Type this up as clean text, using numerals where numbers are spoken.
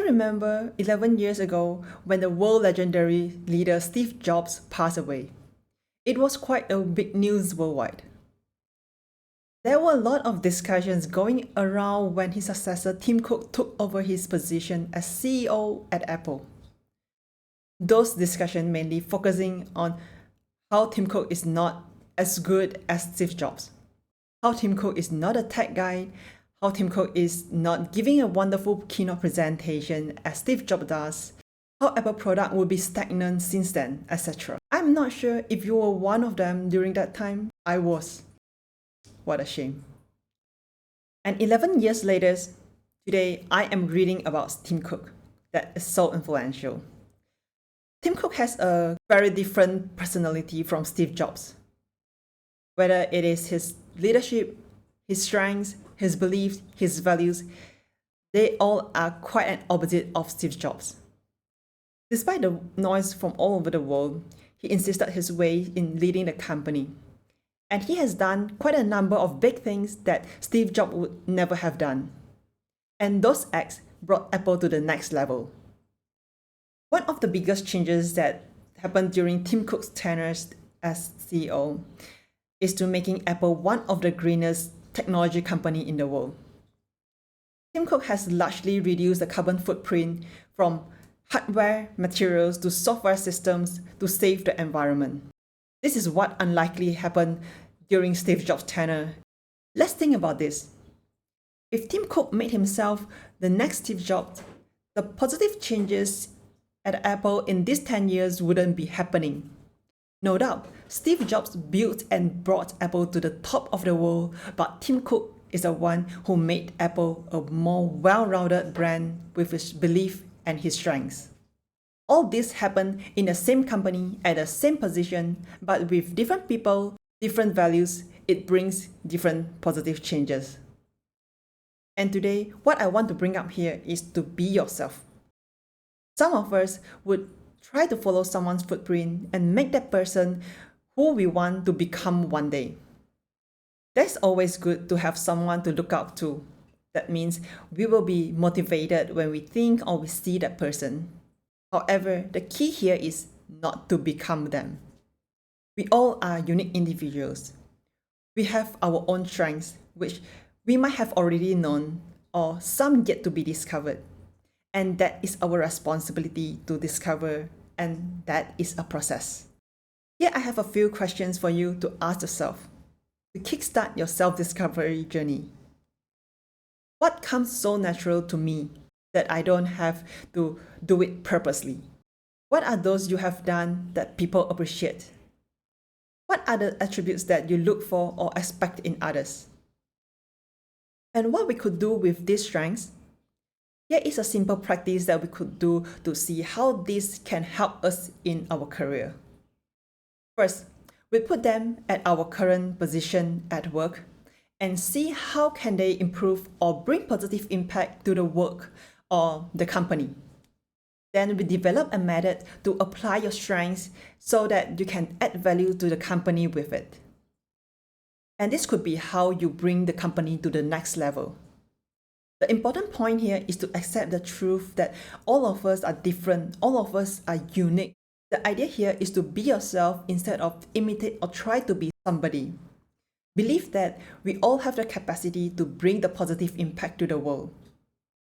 remember 11 years ago when the world legendary leader Steve Jobs passed away. It was quite a big news worldwide. There were a lot of discussions going around when his successor Tim Cook took over his position as CEO at Apple. Those discussions mainly focusing on how Tim Cook is not as good as Steve Jobs, how Tim Cook is not a tech guy, how Tim Cook is not giving a wonderful keynote presentation as Steve Jobs does, how Apple product will be stagnant since then, etc. I'm not sure if you were one of them during that time. I was. What a shame. And 11 years later, today I am reading about Tim Cook that is so influential. Tim Cook has a very different personality from Steve Jobs. Whether it is his leadership, his strengths, his beliefs, his values, they all are quite an opposite of Steve Jobs. Despite the noise from all over the world, he insisted his way in leading the company. And he has done quite a number of big things that Steve Jobs would never have done. And those acts brought Apple to the next level. One of the biggest changes that happened during Tim Cook's tenure as CEO is to making Apple one of the greenest technology company in the world. Tim Cook has largely reduced the carbon footprint from hardware materials to software systems to save the environment. This is what unlikely happened during Steve Jobs' tenure. Let's think about this. If Tim Cook made himself the next Steve Jobs, the positive changes at Apple in these 10 years wouldn't be happening. No doubt, Steve Jobs built and brought Apple to the top of the world, but Tim Cook is the one who made Apple a more well-rounded brand with his belief and his strengths. All this happened in the same company at the same position, but with different people, different values, it brings different positive changes. And today, what I want to bring up here is to be yourself. Some of us would try to follow someone's footprint and make that person who we want to become one day. That's always good to have someone to look up to. That means we will be motivated when we think or we see that person. However, the key here is not to become them. We all are unique individuals. We have our own strengths, which we might have already known, or some yet to be discovered. And that is our responsibility to discover, and that is a process. Here I have a few questions for you to ask yourself to kickstart your self-discovery journey. What comes so natural to me that I don't have to do it purposely? What are those you have done that people appreciate? What are the attributes that you look for or expect in others? And what we could do with these strengths? Here is a simple practice that we could do to see how this can help us in our career. First, we put them at our current position at work and see how can they improve or bring positive impact to the work or the company. Then we develop a method to apply your strengths so that you can add value to the company with it. And this could be how you bring the company to the next level. The important point here is to accept the truth that all of us are different, all of us are unique. The idea here is to be yourself instead of imitate or try to be somebody. Believe that we all have the capacity to bring the positive impact to the world.